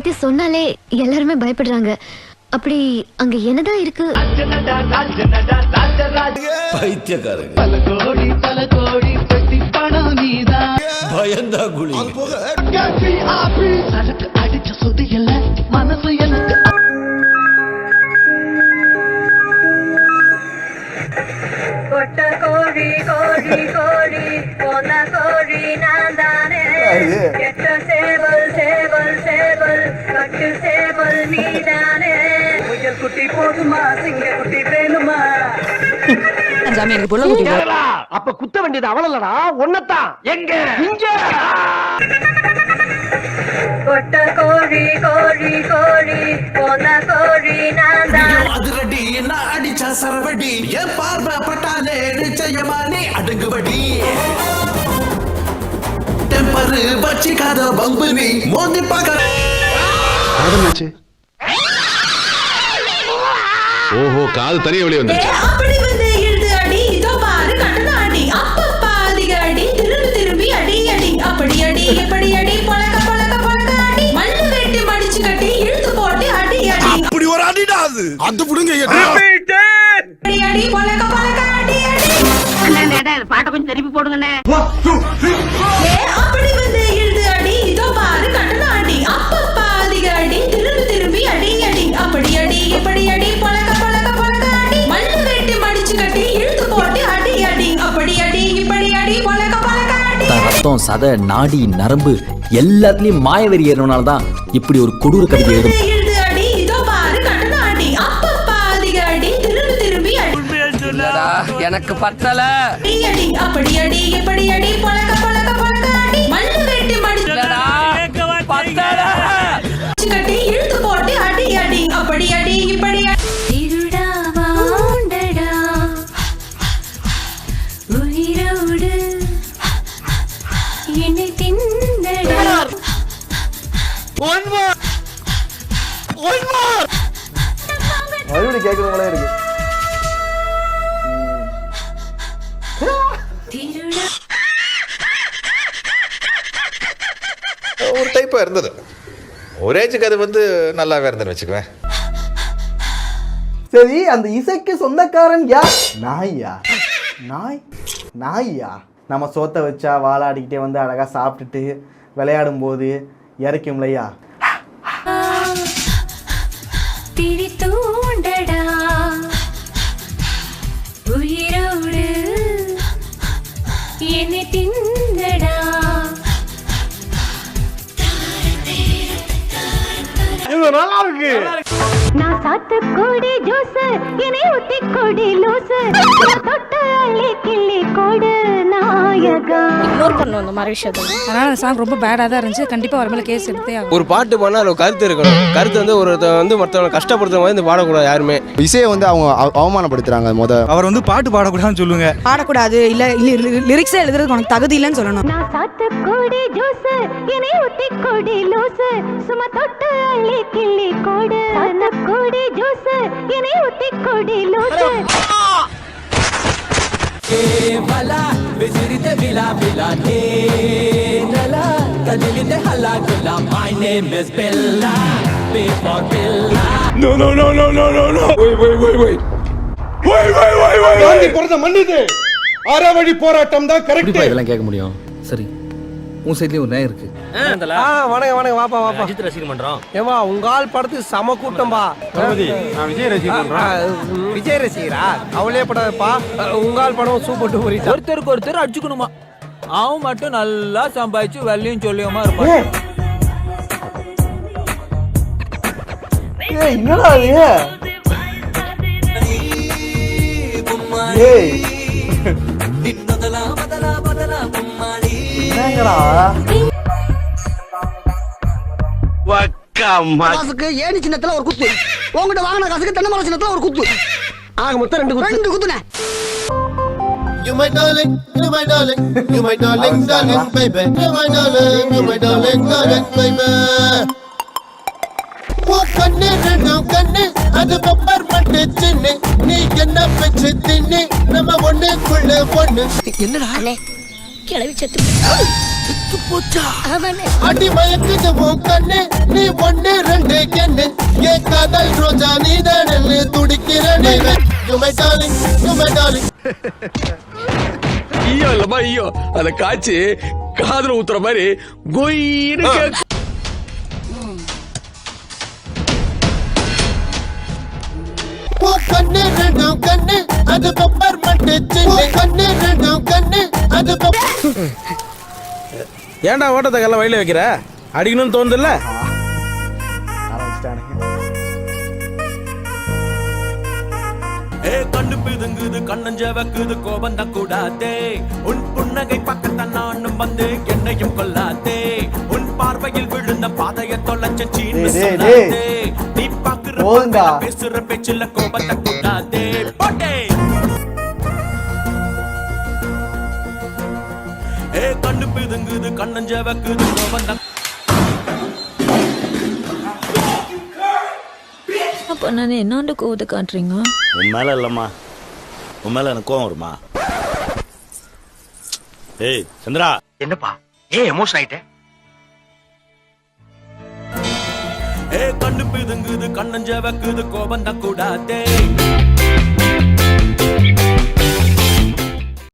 பத்தி சொன்னாலே எல்லாருமே பயப்படுறாங்க. அப்படி அங்க என்னதான் இருக்கு? பைத்தியக்காரங்க. பல கோடி பெட்டி பணம் நீதான். பயந்தா குழி. சரக்கு அடிச்ச சுதியல மனசு எனக்கு. கொட்ட கோழி கோழி கோழி போன கோழி நான் தானே. கெட்ட சேவல் சேவல் சேவல் கட்டு சேவல் நீதானே. முயல் குட்டி போதுமா சிங்க குட்டி வேணுமா? அப்ப குத்த வேண்டியது அவளல்லடா, ஒன்னதான். எங்க இங்க கொட்ட கோழி கோழி கோழி போன கோழி நான் தானே. அதிரடி நான் அடிச்சா சரவடி என் பார்வை பட்டாலே நிச்சயமா நீ அடுங்குவடி. டெம்பரு வச்சிக்காத பம்பு நீ மோதி பார்க்க. ஓஹோ, காது தனியா வெளியே வந்துருச்சு. அப்படி வந்து இழுத்து அடி, இதோ பாரு கட்டண அடி. அப்பப்பா அதிக அடி, திரும்பி திரும்பி அடி அடி. அப்படி அடி இப்படி அடி, பழக்க பழக்க பழக்க அடி. மண்ணு வெட்டி மடிச்சு கட்டி இழுத்து போட்டு அடி அடி. அப்படி ஒரு அடிடா அது. அது புடுங்க. அடி அடி பழக்க பழக்க அடி அடி. பாட்ட கொஞ்சம் திருப்பி போடுங்கண்ணே. அப்படி வந்து இழுத்து அடி, இதோ பாரு கட்டண அடி. அப்பப்பா அதிக அடி, திரும்பி திரும்பி அடி அடி. அப்படி அடி இப்படி அடி, பழக்க பழக்க பழக்க அடி. மண்ணு வெட்டி மடிச்சு கட்டி இழுத்து போட்டு அடி அடி. அப்படி அடி இப்படி அடி, பழக்க பழக்க அடி. ரத்தம், சதை, நாடி, நரம்பு எல்லாத்துலயும் மாயவெறி ஏறனால தான் இப்படி ஒரு கொடூர கவிதை எழுதும். இழுத்து அடி, இதோ பாரு கட்டண அடி. அப்பப்பா அதிக அடி, திரும்பி திரும்பி அடி. எனக்கு பத்தல. அடி அடி அப்படி அடி இப்படி அடி, பழக்க பழக்க பழக்க அடி. மண்ணு வெட்டி மடிச்சு கட்டி இழுத்து போட்டு அடி அடி. அப்படி அடி இப்படி அடி. திருடாவா உண்டடா உயிரோடு என்னை தின்னடா. மறுபடியும் கேட்கறவங்களே இருக்கு. திருடா ஒரு டைப்பா இருந்தது. ஒரு ஏஜுக்கு அது வந்து நல்லாவே இருந்ததுன்னு வச்சுக்குவேன். சரி, அந்த இசைக்கு சொந்தக்காரன் யார்? நாய்யா? நாய்யா? நம்ம சோத்தை வச்சா வாழாடிக்கிட்டே வந்து அழகா சாப்பிட்டுட்டு விளையாடும் போது இறக்கும்லையா? திரி தூண்டடா உயிரோடு என்னை தின்னடா. இது நல்லா இருக்கு. நான் சாத்துக்குடி ஜூஸ் இனி ஊத்தி கொடி லூசு தொட்டு அள்ளி கிள்ளி கொடு நாயகா. இக்னோர் பண்ணணும் இந்த மாதிரி விஷயத்தை. அதனால அந்த சாங் ரொம்ப பேடா தான் இருந்துச்சு. கண்டிப்பா அவர் மேல கேஸ் எடுத்தே ஆகும். ஒரு பாட்டு பண்ணா ஒரு கருத்து இருக்கணும். கருத்து வந்து ஒரு வந்து மற்றவங்க கஷ்டப்படுத்துற மாதிரி இந்த பாடக்கூடாது யாருமே. இசையை வந்து அவங்க அவமானப்படுத்துறாங்க. அவர் வந்து பாட்டு பாடக்கூடாதுன்னு சொல்லுங்க. பாடக்கூடாது இல்ல லிரிக்ஸ் எழுதுறதுக்கு உனக்கு தகுதி இல்லைன்னு சொல்லணும். நான் சாத்துக்குடி ஜூஸ் இனி ஊத்தி கொடி லூசு சும்மா தொட்டு அள்ளி கிள்ளி கொடு. சாத்துக்குடி ஜூஸ் இனி ஊத்தி கொடி லூசு. அறவழி போராட்டம் தான் கரெக்ட். இதெல்லாம் கேட்க முடியும். சரி, உன் சைட்லயும் ஒரு நேரம் இருக்கு. வணக்கம் வாப்பா வாப்பா. அஜித் ரசிகர் மன்றம். ஏமா உங்க ஆள் படத்துக்கு சம கூட்டம்பா. நான் விஜய் ரசிகர். விஜய் ரசிகரா? அவளே படப்பா. உங்க ஆள் படம் சூப்பர் டூப்பர். ஒருத்தருக்கு ஒருத்தர் அடிச்சுக்கணுமா? அவன் மட்டும் நல்லா சம்பாதிச்சு வெள்ளையும் சொல்லியுமா இருப்பான். என்னடா இது? காசுக்கு ஏணி சின்னத்துல ஒரு குத்து, உங்ககிட்ட வாங்கின காசுக்கு தென்னை மரம் சின்னத்துல ஒரு குத்து. ஆக மொத்தம் ரெண்டு குத்துனே. You my darling, you my darling, you my darling, darling baby. You my darling, you my darling, darling baby. Oh kanne rendu kanne adu pepper matte chinne nee enna pechu tinne nama onne kulle onne. என்னடா? கிளவி செத்து அடி மயக்குது உன் கண்ணு நீ ஒண்ணு ரெண்டு கண்ணு என் காதல் ரோஜா நீ தானு துடிக்கிறேன் You my darling, you my darling. ஐயோ இல்லம்மா ஐயோ அத காய்ச்சி காதுல ஊத்துற மாதிரி கொயின்னு கண்ணு ரெண்டும் கண்ணு அது பப்பர் மட்டு கண்ணு ரெண்டும் கண்ணு அது ஏன்டா ஓட்டத்தை கல்ல வயல வைக்கிற அடிக்கணும்னு தோணுதுல்ல ஆரம்பிச்சிட்டானுங்க. கண்ணு பிதுங்குது கண்ணஞ்ச வைக்குது கோபம் தான் கூடாதே உன் புன்னகை பக்கத்தான் நானும் வந்து என்னையும் கொல்லாதே உன் பார்வையில் விழுந்த பாதைய தொலைச்ச சீன்னு சொல்லாதே நீ பாக்குற பேசுற பேச்சுல கோபத்தை கூடாதே போட்டே கண்ணு பிதுங்குது கண்ணஞ்ச வைக்குது கோபம் தான் அப்ப நான் என்னாண்டு கோவத்தை காட்டுறீங்க? உன் மேல இல்லம்மா, உன் மேல எனக்கு கோவம் வருமா? ஏய் சந்திரா, என்னப்பா ஏன் எமோஷன் ஆயிட்ட? கண்ணு பிதுங்குது கண்ணஞ்ச வைக்குது கோபம் தான் கூடாதே